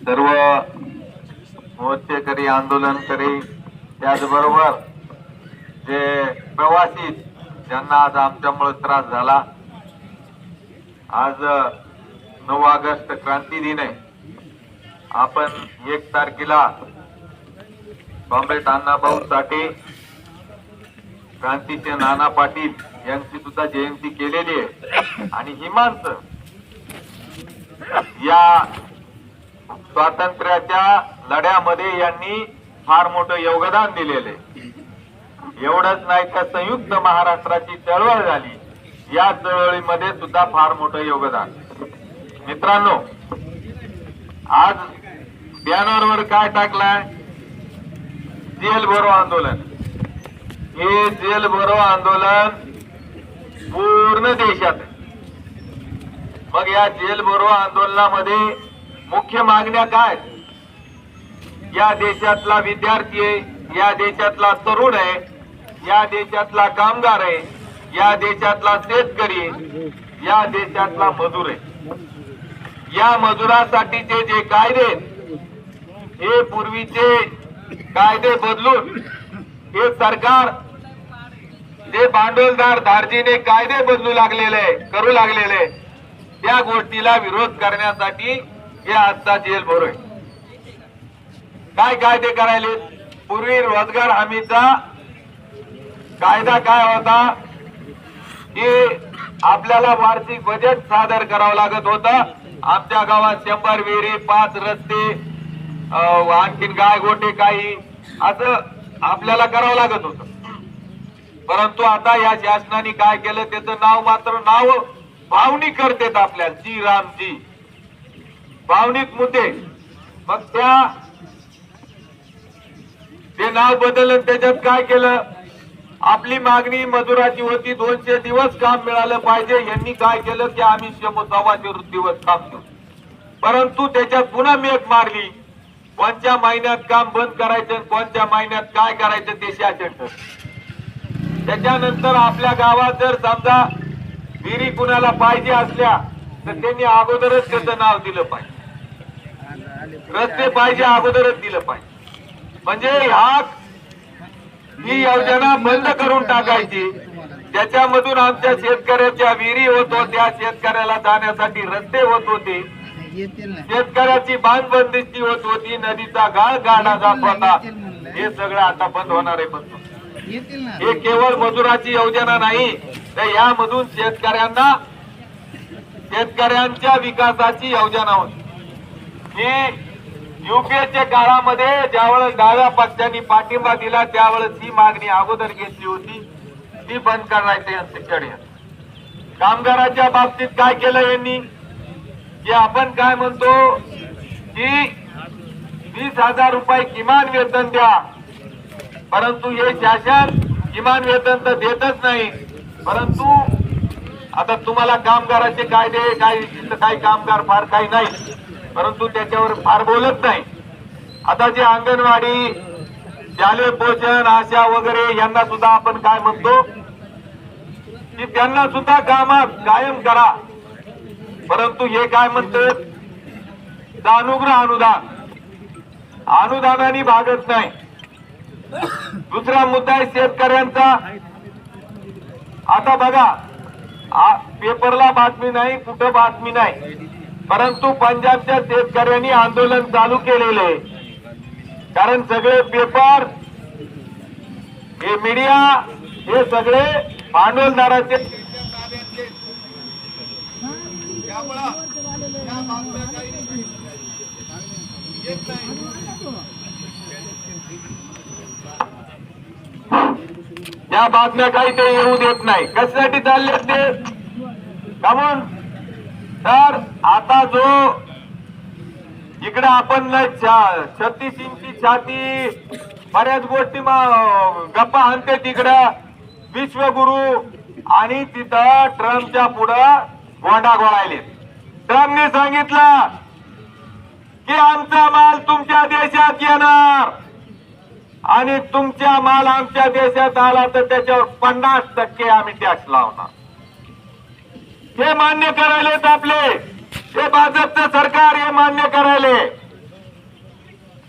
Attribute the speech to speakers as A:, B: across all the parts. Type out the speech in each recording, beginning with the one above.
A: सर्व मोर्चेकरी आंदोलनकरी त्याचबरोबर जे प्रवासी ज्यांना आज आमच्यामुळे त्रास झाला, आज 9 ऑगस्ट क्रांती दिन आहे. आपण 1 तारखेला कॉम्रेड अण्णाभाऊ साठे, क्रांतीचे नाना पाटील यांची सुद्धा जयंती केलेली आहे. आणि ही माणसं या स्वातंत्र्याच्या लढ्यामध्ये यांनी फार मोठं योगदान दिलेले. एवढंच नाही तर संयुक्त महाराष्ट्राची चळवळ झाली, या चळवळीमध्ये सुद्धा फार मोठं योगदान. मित्रांनो, आज बॅनरवर काय टाकलाय? जेल भरो आंदोलन. हे जेल भरो आंदोलन पूर्ण देशात आहे. मग या जेल भरो आंदोलनामध्ये मुख्य मागण्या काय? या देशातला विद्यार्थी आहे, या देशातला तरुण आहे, या देशातला कामगार आहे, या देशातला शेतकरी आहे, या देशातला मजूर आहे. या मजुरासाठीचे जे कायदे, हे पूर्वीचे कायदे बदलून हे सरकार जे भांडवलदार धार्जिने कायदे बदलू लागलेले, करू लागलेले, त्या गोष्टीला विरोध करण्यासाठी हे आजचा जेल भरो आहे. काय कायदे करायले? पूर्वी रोजगार हमीचा कायदा काय होता की आपल्याला वार्षिक बजेट सादर करावं लागत होतं. आमच्या गावात 100 विहिरी, 5 रस्ते, आणखीन गाय गोटे काही असं आपल्याला करावं लागत होतं. परंतु आता या शासनाने काय केलं? त्याचं नाव भावनिक करतेत आपल्याला, जी रामजी भावनिक मुद्दे. मग ते नाव बदललं. त्याच्यात काय केलं? आपली मागणी मजुराची होती 200 दिवस काम मिळालं पाहिजे. यांनी काय केलं की आम्ही 100-125 दिवस काम करू. परंतु त्याच्यात पुन्हा मेट मारली. कोणत्या महिन्यात काम बंद करायचं, कोणत्या महिन्यात काय करायचं ते शासन ठरवतं. त्याच्यानंतर आपल्या गावात जर समजा विहिरी कुणाला पाहिजे असल्या तर त्यांनी अगोदरच त्याचं नाव दिलं पाहिजे. रस्ते पाहिजे अगोदरच दिलं पाहिजे. म्हणजे ही योजना बंद करून टाकायची. ज्याच्यामधून आमच्या शेतकऱ्याच्या विहिरी होत होत्या, शेतकऱ्याला जाण्यासाठी रस्ते होत होते, शेतकऱ्याची बांधबंदिस्ती होत होती, नदीचा गाळ गाडा जात होता, हे सगळं आता बंद होणार आहे. बंद हे केवळ मजुराची योजना नाही, तर यामधून शेतकऱ्यांच्या विकासाची योजना होती. ही युपीएच्या काळामध्ये ज्यावेळेस डाव्या पक्षांनी पाठिंबा दिला त्यावेळेस ही मागणी अगोदर घेतली होती, ती बंद करायची यांचं षडयंत्र. कामगाराच्या बाबतीत काय केलं यांनी की आपण काय म्हणतो की 20,000 रुपये किमान वेतन द्या. परंतु हे शासन किमान वेतन तर देतच नाही. परंतु आता तुम्हाला कामगाराचे कायदे काही कामगार फार काही नाही, परंतु त्याच्यावर फार बोलत नाही. आता जे अंगणवाडी, शालेय पोषण, आशा वगैरे यांना सुद्धा आपण काय म्हणतो की त्यांना सुद्धा कामात कायम करा. परंतु हे काय म्हणतात? अनुग्रह अनुदान, अनुदानाने भागत नाही. दुसरा मुद्दा आहे शेतकऱ्यांचा. आता बघा, पेपरला बातमी नाही, कुठं बातमी नाही, परंतु पंजाबच्या शेतकऱ्यांनी आंदोलन चालू केलेले. कारण सगळे पेपर, हे मीडिया, हे सगळे भांडवलदाराचे. या बातम्या काही ते येऊ देत नाही. कशासाठी चालले ते? कामून तर आता जो इकडे आपण 36 इंची छाती बऱ्याच गोष्टी गप्पा आणते तिकडं विश्वगुरु, आणि तिथं ट्रम्पच्या पुढं गोंडा गोळायले. ट्रम्पने सांगितलं की आमचा माल तुमच्या देशात येणार आणि तुमचा माल आमच्या देशात आला तर त्याच्यावर 50% आम्ही टॅक्स लावणार. हे मान्य करायलेत आपले हे भाजपचं सरकार, हे मान्य करायले.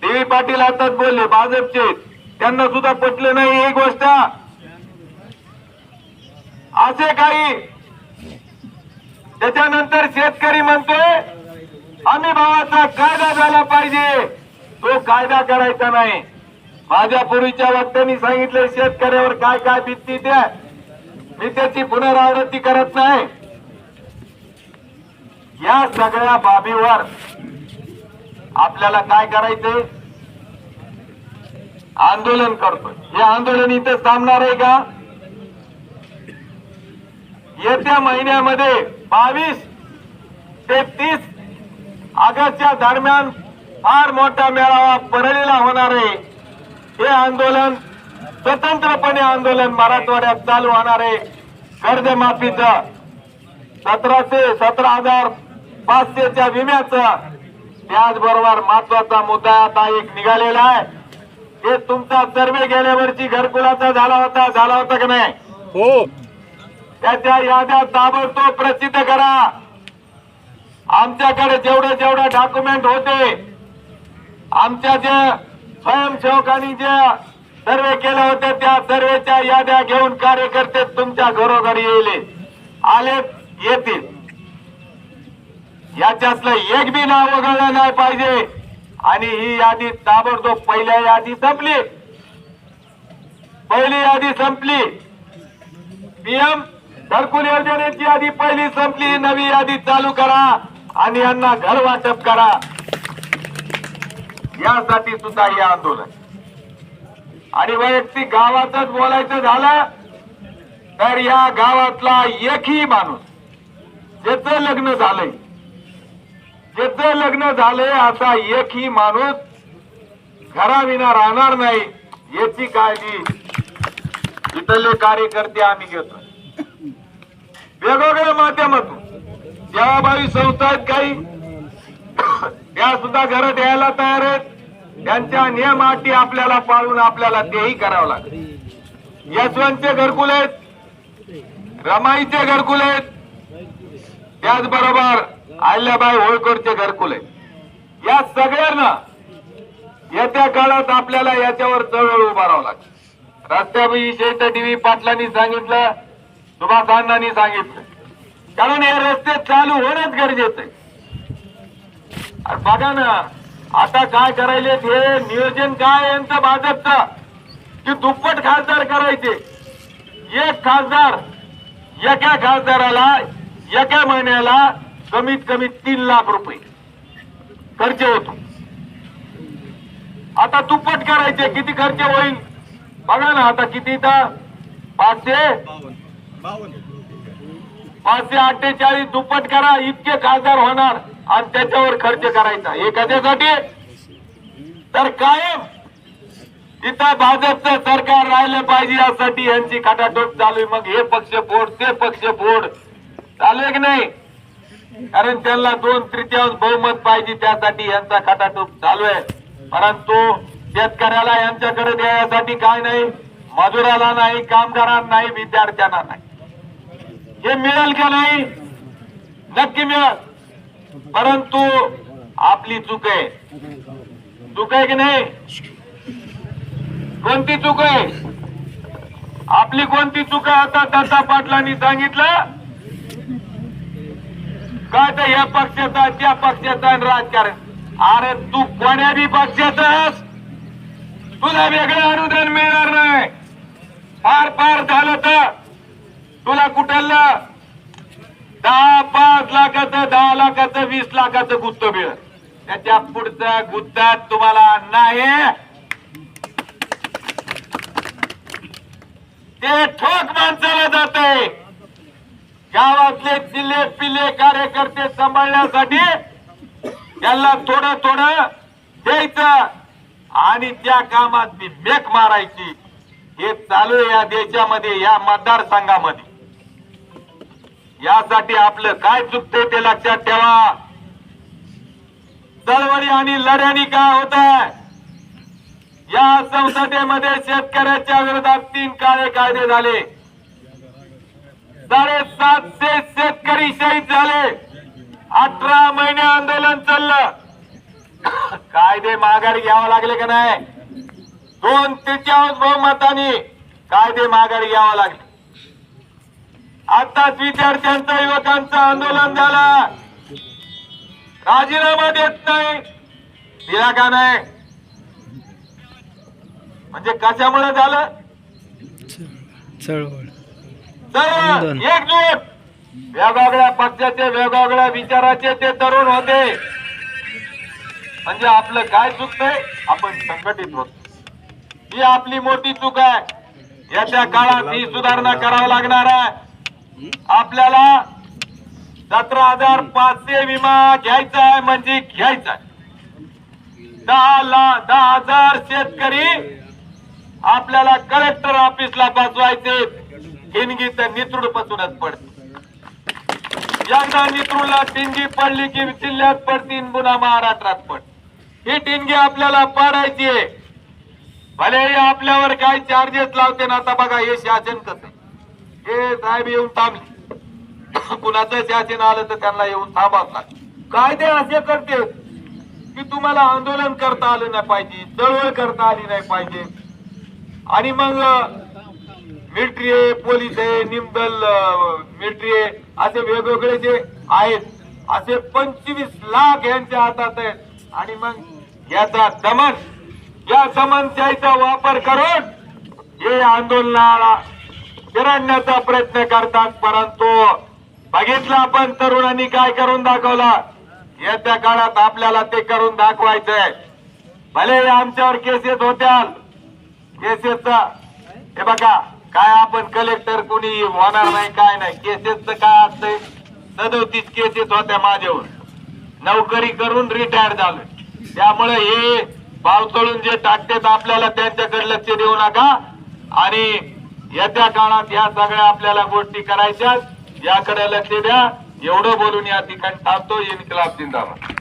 A: देवी पाटील आताच बोलले भाजपचे, त्यांना सुद्धा पटलं नाही ही गोष्ट. असे काही त्याच्यानंतर शेतकरी म्हणतोय आम्ही भावाचा कायदा झाला पाहिजे. तो कायदा करायचा नाही. माझ्या पूर्वीच्या वक्त्यांनी सांगितले शेतकऱ्यावर काय काय बीतती त्या, मी त्याची पुनरावृत्ती करत नाही. या सगळ्या बाबीवर आपल्याला काय करायचंय? आंदोलन करतोय. हे आंदोलन इथं थांबणार आहे का? येत्या महिन्यामध्ये 22 ते 30 ऑगस्टच्या दरम्यान फार मोठा मेळावा परळीला होणार आहे. हे आंदोलन स्वतंत्रपणे आंदोलन मराठवाड्यात चालू होणार आहे. कर्जमाफीचं 17,500च्या विम्याचं, त्याचबरोबर महत्वाचा मुद्दा आता एक निघालेला आहे. हे तुमचा सर्वे गेल्या वर्षी घरकुलाचा झाला होता का नाही?
B: हो.
A: त्याच्या याद्या ताबडतोब प्रसिद्ध करा. आमच्याकडे जेवढे डॉक्युमेंट होते, आमच्या जे स्वयंसेवकांनी जे सर्वे केले होते त्या सर्वेच्या याद्या घेऊन कार्यकर्ते तुमच्या घरोघरी येतील. याच्यातलं एक बी नाव वगळलं नाही पाहिजे. आणि ही यादी ताबडतोब पहिली यादी संपली. पीएम घरकुल योजनेची यादी पहिली संपली. नवी यादी चालू करा आणि यांना घर वाटप करा. यासाठी सुद्धा हे आंदोलन. आणि वैयक्तिक गावातच बोलायचं झालं तर या गावातला एकही माणूस ज्याचं लग्न झालंय असा एकही माणूस घराविना राहणार नाही याची काळजी इथले कार्यकर्ते आम्ही घेतो. वेगवेगळ्या माध्यमातून सेवाभावी संस्था आहेत काही, त्या सुद्धा घरं द्यायला तयार आहेत. त्यांच्या नियम अटी आपल्याला पाळून आपल्याला तेही करावं लागेल. यशवंतचे घरकुल आहेत, रमाईचे घरकुल आहेत, त्याचबरोबर अहिल्याबाई होळकरचे घरकुल आहेत. या सगळ्यांना येत्या काळात आपल्याला याच्यावर चळवळ उभारावं लागेल. रस्त्याविषयी तर डी.व्ही. पाटलांनी सांगितलं, सुभाष अण्णांनी सांगितलं, कारण हे रस्ते चालू होणंच गरजेचं आहे. बघा ना आता काय करायले, हे नियोजन काय यांचं भाजपचं, की दुप्पट खासदार करायचे. एक खासदार, एका खासदाराला एका महिन्याला कमीत कमी 3 लाख रुपये खर्च होतो. आता दुप्पट करायचे, किती खर्च होईल बघा ना. आता किती तर 548 दुप्पट करा, इतके खासदार होणार. आणि त्याच्यावर खर्च करायचा हे कशासाठी? तर कायम तिथं भाजपचं सरकार राहिलं पाहिजे यासाठी यांची खटाटोप चालू आहे. मग हे पक्ष फोड ते पक्ष फोड चालू आहे की नाही? कारण त्यांना 2/3 बहुमत पाहिजे, त्यासाठी यांचा खटाटोप चालू आहे. परंतु शेतकऱ्याला यांच्याकडे द्यायसाठी काय नाही, मजुराला नाही, कामगारांना नाही, विद्यार्थ्यांना नाही. हे मिळेल का नाही? नक्की मिळेल. परंतु आपली चूक आहे की नाही? कोणती चूक आहे आपली? कोणती चूक आहे? आता दत्ता पाटलांनी सांगितलं काय तर या पक्षाचा त्या पक्षाचा राजकारण. अरे तू कोण्या बी पक्षाचास, तुला वेगळं अनुदान मिळणार नाही. फार झालं तर तुला कुठलं 10-5 लाखाचं, 10 लाखाचं, 20 लाखाचं गुत्त मिळत. त्याच्या पुढचं गुत्तात तुम्हाला नाही. ते ठोक माणसाला जाते. गावातले चिल्ले पिल्ले कार्यकर्ते सांभाळण्यासाठी त्यांना थोडं द्यायचं आणि त्या कामात ती मेक मारायची. हे चालू आहे या देशामध्ये, या मतदारसंघामध्ये. यासाठी आपलं काय चुकते ते लक्षात ठेवा. चळवळी आणि लढ्यानी काय होत आहे? या संसदेमध्ये शेतकऱ्याच्या विरोधात 3 काळे कायदे झाले. 750 शेतकरी शहीद झाले. 18 महिने आंदोलन चाललं, कायदे माघारी घ्यावं लागले का नाही? 2/3 बहुमताने कायदे माघारी घ्यावं लागले. आताच विद्यार्थ्यांचं युवकांचं आंदोलन झालं, राजीनामा देत नाही, दिला का नाही? म्हणजे कशामुळे झालं?
B: चळवळ
A: एकजूट, वेगवेगळ्या पक्षाचे वेगवेगळ्या विचाराचे ते तरुण होते. म्हणजे आपलं काय चुकतंय? आपण संघटित होतो, ही आपली मोठी चूक आहे. येत्या काळात ही सुधारणा करावी लागणार आहे. आपल्याला 17,500 विमा घ्यायचा आहे, म्हणजे घ्यायचा आहे. 10,000 शेतकरी आपल्याला कलेक्टर ऑफिसला बसवायचे. हिंगी तर नितरूड पासूनच पडते. एकदा नितरूडला टिंगी पडली की जिल्ह्यात पडतील, पुन्हा महाराष्ट्रात पड. ही टिंगी आपल्याला पाडायची आहे. भलेही आपल्यावर काही चार्जेस लावते ना. आता बघा हे शासन कसं, हे साहेब येऊन थांबले, कुणाचं शासन आलं तर त्यांना येऊन थांबावं लागतं. कायदे असे करते की तुम्हाला आंदोलन करता आलं नाही पाहिजे, चळवळ करता आली नाही पाहिजे. आणि मग मिलिटरी आहे, पोलीस आहे, निमदल मिलिटरी आहे, असे वेगवेगळे जे आहेत, असे 25 लाख यांच्या हातात आहेत. आणि मग याचा दमन, या दमनशाहीचा वापर करून हे आंदोलनाला चिरडण्याचा प्रयत्न करतात. परंतु बघितलं आपण तरुणांनी काय करून दाखवला. येत्या काळात आपल्याला ते करून दाखवायचंय. भले आमच्यावर केसेस होत्या, केसेसचा हे बघा काय, आपण कलेक्टर कोणी होणार नाही काय नाही. केसेसचं काय असतंय, 37 केसेस होत्या माझ्यावर, नोकरी करून रिटायर झालोय. त्यामुळे हे पावसाळून जे टाकतात आपल्याला त्यांच्याकडे लक्ष देऊ नका. आणि येत्या काळात या सगळ्या आपल्याला गोष्टी करायच्या, याकडे लक्ष द्या. एवढं बोलून या ठिकाणी थांबतो. इन्क्लाब जिंदाबाद.